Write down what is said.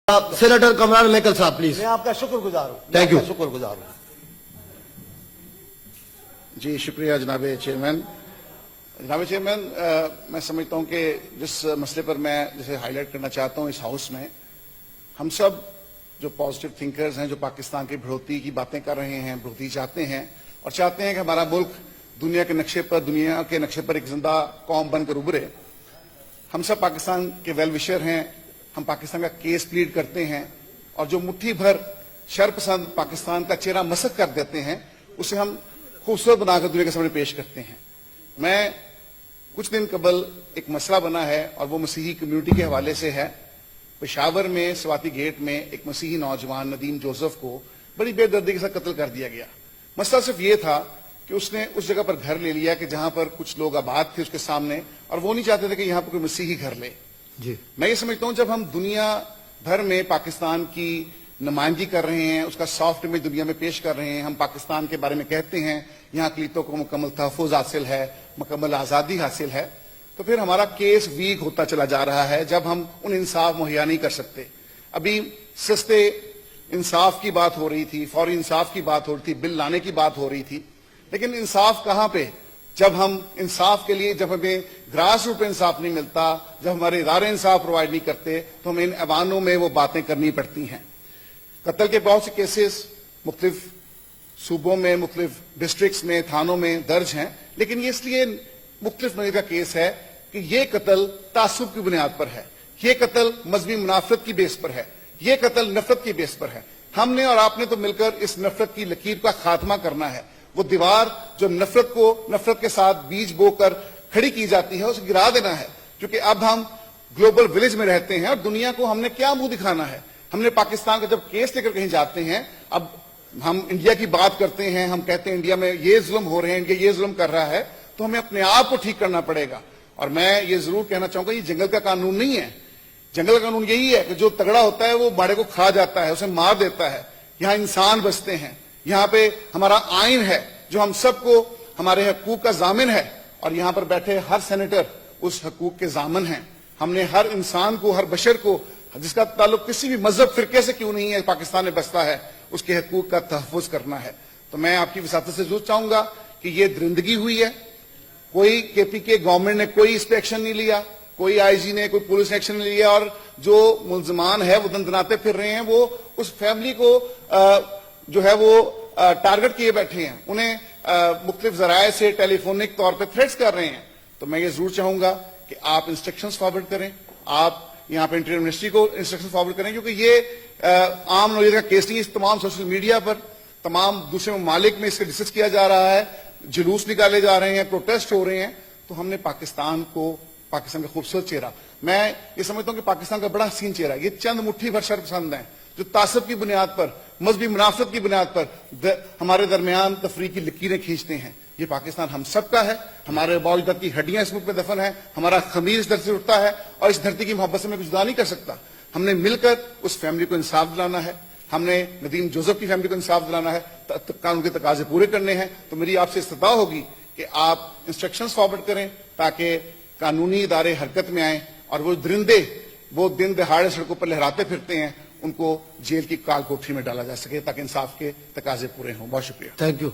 Senator Kamran میکل صاحب please. میں آپ کا شکر گزار ہوں. Thank you. شکر گزار ہوں. جی شکریہ جناب چیئرمین. جناب چیئرمین، میں سمجھتا ہوں کہ جس مسئلے پر میں جسے ہائی لائٹ کرنا چاہتا ہوں اس ہاؤس میں، ہم سب جو پازیٹیو تھنکرز ہیں، جو پاکستان کی بڑھوتی کی باتیں کر رہے ہیں، بڑھوتی چاہتے ہیں اور چاہتے ہیں کہ ہمارا ملک دنیا کے نقشے پر ایک زندہ قوم بن کر ابھرے، ہم سب پاکستان کے ویل وشر ہیں. ہم پاکستان کا کیس پلیڈ کرتے ہیں اور جو مٹھی بھر شر پسند پاکستان کا چہرہ مسخ کر دیتے ہیں اسے ہم خوبصورت بنا کر دنیا کے سامنے پیش کرتے ہیں. میں کچھ دن قبل ایک مسئلہ بنا ہے اور وہ مسیحی کمیونٹی کے حوالے سے ہے. پشاور میں سواتی گیٹ میں ایک مسیحی نوجوان ندیم جوزف کو بڑی بے دردی کے ساتھ قتل کر دیا گیا. مسئلہ صرف یہ تھا کہ اس نے اس جگہ پر گھر لے لیا کہ جہاں پر کچھ لوگ آباد تھے اس کے سامنے، اور وہ نہیں چاہتے تھے کہ یہاں پر کوئی مسیحی گھر لے. جی میں یہ سمجھتا ہوں جب ہم دنیا بھر میں پاکستان کی نمائندگی کر رہے ہیں، اس کا سافٹ امیج دنیا میں پیش کر رہے ہیں، ہم پاکستان کے بارے میں کہتے ہیں یہاں اقلیتوں کو مکمل تحفظ حاصل ہے، مکمل آزادی حاصل ہے، تو پھر ہمارا کیس ویک ہوتا چلا جا رہا ہے جب ہم ان انصاف مہیا نہیں کر سکتے. ابھی سستے انصاف کی بات ہو رہی تھی، فوری انصاف کی بات ہو رہی تھی، بل لانے کی بات ہو رہی تھی، لیکن انصاف کہاں پہ جب ہم انصاف کے لیے جب ہمیں گراس روٹ پہ انصاف نہیں ملتا، جب ہمارے ادارے انصاف پرووائڈ نہیں کرتے تو ہمیں ان ایوانوں میں وہ باتیں کرنی پڑتی ہیں. قتل کے بہت سے کیسز مختلف صوبوں میں، مختلف ڈسٹرکٹس میں، تھانوں میں درج ہیں، لیکن یہ اس لیے مختلف نوعیت کا کیس ہے کہ یہ قتل تعصب کی بنیاد پر ہے، یہ قتل مذہبی منافرت کی بیس پر ہے، یہ قتل نفرت کی بیس پر ہے. ہم نے اور آپ نے تو مل کر اس نفرت کی لکیر کا خاتمہ کرنا ہے. وہ دیوار جو نفرت کے ساتھ بیج بو کر کھڑی کی جاتی ہے اسے گرا دینا ہے، کیونکہ اب ہم گلوبل ولیج میں رہتے ہیں اور دنیا کو ہم نے کیا منہ دکھانا ہے. ہم نے پاکستان کا جب کیس لے کر کہیں جاتے ہیں، اب ہم انڈیا کی بات کرتے ہیں، ہم کہتے ہیں انڈیا میں یہ ظلم ہو رہے ہیں، انڈیا یہ ظلم کر رہا ہے، تو ہمیں اپنے آپ کو ٹھیک کرنا پڑے گا. اور میں یہ ضرور کہنا چاہوں گا یہ جنگل کا قانون نہیں ہے. جنگل کا قانون یہی ہے کہ جو تگڑا ہوتا ہے وہ باڑے کو کھا جاتا ہے، اسے مار دیتا ہے. یہاں انسان بستے ہیں، یہاں پہ ہمارا آئین ہے جو ہم سب کو ہمارے حقوق کا ضامن ہے، اور یہاں پر بیٹھے ہر سینیٹر اس حقوق کے ضامن ہیں. ہم نے ہر انسان کو، ہر بشر کو، جس کا تعلق کسی بھی مذہب فرقے سے کیوں نہیں ہے، پاکستان میں بستا ہے، اس کے حقوق کا تحفظ کرنا ہے. تو میں آپ کی وساطت سے ضرور چاہوں گا کہ یہ درندگی ہوئی ہے. کوئی کے پی کے گورنمنٹ نے کوئی اس پہ ایکشن نہیں لیا، کوئی آئی جی نے، کوئی پولیس نے ایکشن نہیں لیا، اور جو ملزمان ہے وہ دندناتے پھر رہے ہیں، وہ اس فیملی کو جو ہے وہ ٹارگٹ کیے بیٹھے ہیں، انہیں مختلف ذرائع سے ٹیلی فونک طور پہ تھریٹس کر رہے ہیں. تو میں یہ ضرور چاہوں گا کہ آپ انسٹرکشنز فارورڈ کریں، آپ یہاں پہ انٹیریئر منسٹری کو انسٹرکشن فارورڈ کریں، کیونکہ یہ عام نوعیت کا کیس نہیں. اس تمام سوشل میڈیا پر، تمام دوسرے ممالک میں اس کا ڈسکس کیا جا رہا ہے، جلوس نکالے جا رہے ہیں، پروٹیسٹ ہو رہے ہیں. تو ہم نے پاکستان کا خوبصورت چہرہ، میں یہ سمجھتا ہوں کہ پاکستان کا بڑا حسین چہرہ ہے. یہ چند مٹھی بھر شر پسند ہیں جو تعصب کی بنیاد پر، مذہبی منافرت کی بنیاد پر ہمارے درمیان تفریق کی لکیریں کھینچتے ہیں. یہ پاکستان ہم سب کا ہے، ہمارے باوجود کی ہڈیاں اس ملک میں دفن ہیں، ہمارا خمیر اس دھرتی سے اٹھتا ہے، اور اس دھرتی کی محبت سے میں کچھ جدا نہیں کر سکتا. ہم نے مل کر اس فیملی کو انصاف دلانا ہے، ہم نے ندیم جوزف کی فیملی کو انصاف دلانا ہے، قانون کے تقاضے پورے کرنے ہیں. تو میری آپ سے استدعا ہوگی کہ آپ انسٹرکشنز فارورڈ کریں تاکہ قانونی ادارے حرکت میں آئیں، اور وہ درندے وہ دن دہاڑے سڑکوں پر لہراتے پھرتے ہیں ان کو جیل کی کال کوٹھی میں ڈالا جا سکے تاکہ انصاف کے تقاضے پورے ہوں. بہت شکریہ. Thank you.